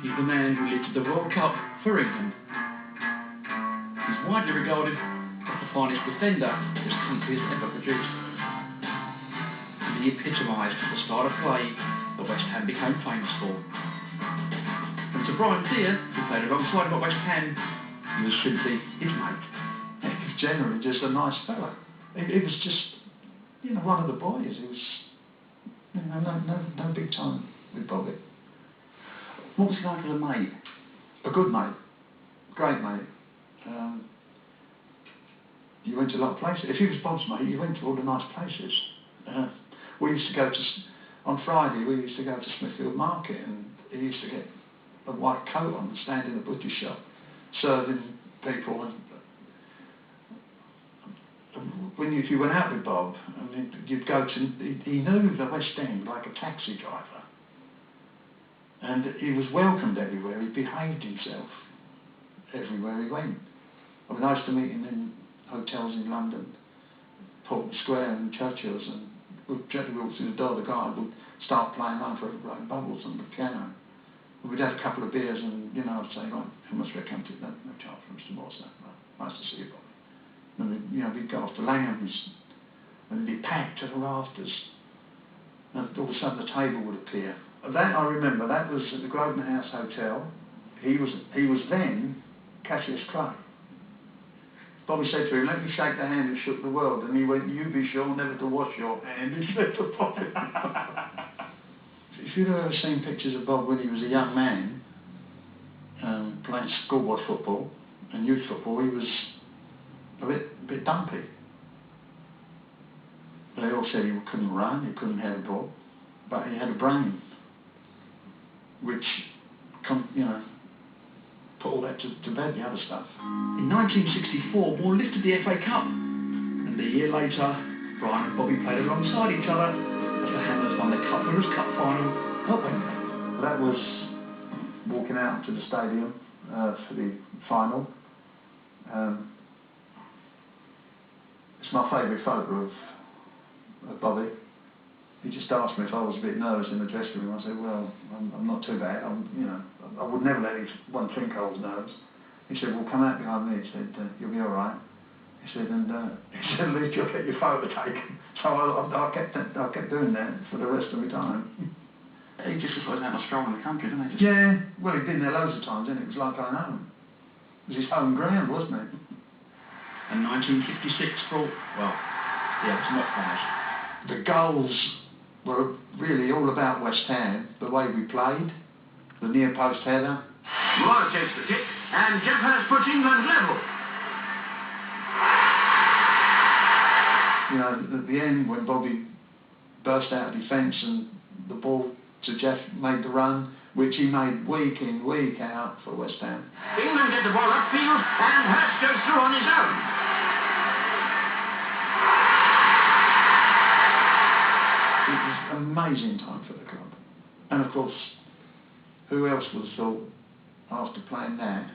He's the man who lifted the World Cup for England. He's widely regarded as the finest defender this country has ever produced. And he epitomised the style of play that West Ham became famous for. And to Brian Deer, who played alongside him at West Ham, he was simply his mate. He was generally just a nice fella. He was just, you know, one of the boys. He was, you know, no big time with Bobby. What was he like as a mate? A good mate, great mate. You went to a lot of places. If he was Bob's mate, you went to all the nice places. We used to go to, on Friday, we used to go to Smithfield Market, and he used to get a white coat on and stand in the butcher shop, serving people. And if you went out with Bob, and you'd go to, he knew the West End like a taxi driver. And he was welcomed everywhere. He behaved himself everywhere he went. I mean, I used to meet him in hotels in London, Portman Square and Churchill's, and we'd gently walk through the door, the guy would start playing Blowing Bubbles on the piano. And we'd have a couple of beers and, you know, I'd say, right, how much do I come to? No charge for Mr. Morrison. Right, nice to see you, Bob. And we'd, you know, we'd go off to Langham's, and it'd be packed to the rafters. And all of a sudden the table would appear. That I remember, that was at the Grosvenor House Hotel. He was then Cassius Clay. Bobby said to him, let me shake the hand that shook the world. And he went, you be sure never to wash your hand, he said to Bobby. If you've ever seen pictures of Bob when he was a young man, playing schoolboy football and youth football, he was a bit dumpy. They all said he couldn't run, he couldn't have a ball, but he had a brain, which, you know, put all that to bed, the other stuff. In 1964, Moore lifted the FA Cup, and a year later, Brian and Bobby played alongside each other as the Hammers won the Cup Winners' Cup final at Wembley. That was walking out to the stadium for the final. It's my favourite photo of Bobby. He just asked me if I was a bit nervous in the dressing room. I said, well, I'm not too bad. You know, I would never let anyone think I was nervous. He said, well, come out behind me. He said, you'll be all right. He said, and he said, at least you'll get your photo taken. So I kept doing that for the rest of the time. He just was that much strong in the country, didn't he? Yeah, well, he'd been there loads of times, and it was like going home. It was his home ground, wasn't it? And 1956 brought, well, the ultimate prize. The goals were really all about West Ham, the way we played, the near post header. Moore takes the kick, and Jeff has put England level. You know, at the end, when Bobby burst out of defence and the ball to Jeff made the run, which he made week in, week out for West Ham. England get the ball upfield, and Hurst goes through on his own. It was an amazing time for the club. And of course, who else would have thought, after playing that,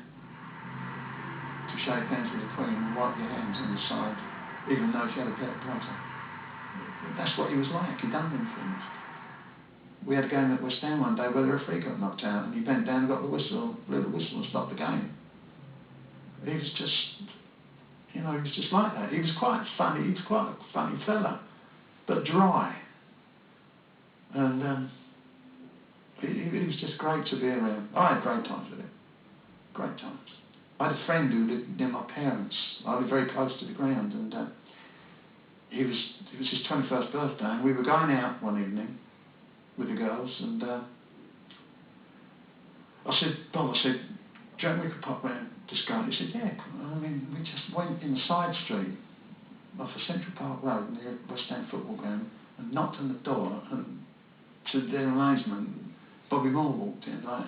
to shake hands with the Queen and wipe your hands on the side, even though she had a better player? That's what he was like. He'd done them things. We had a game at West Ham one day where the referee got knocked out, and he bent down and got the whistle, blew the whistle and stopped the game. He was just, you know, he was just like that. He was quite funny. He was quite a funny fella, but dry. And he was just great to be around. I had great times with him. Great times. I had a friend who lived near my parents. I lived very close to the ground, and it was his 21st birthday, and we were going out one evening with the girls, and I said, Bob, I said, do you reckon we could pop round this garden? He said, yeah. I mean, we just went in the side street off a Central Park Road near West Ham football ground and knocked on the door, and to their amazement, Bobby Moore walked in, like,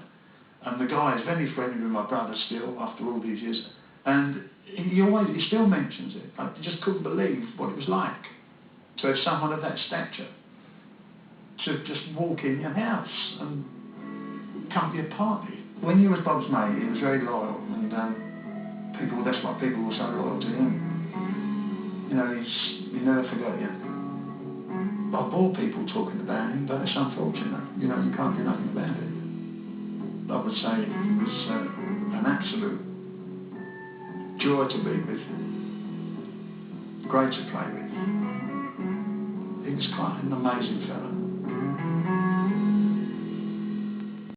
and the guy is very friendly with my brother still after all these years, and he still mentions it. I just couldn't believe what it was like to have someone of that stature to just walk in your house and come to your party. When you was Bob's mate, he was very loyal, and that's why people were so loyal to him. You know, he never forgot you. I bore people talking about him, but it's unfortunate. You know, you can't do nothing about it. I would say he was an absolute joy to be with, great to play with. He was quite an amazing fellow.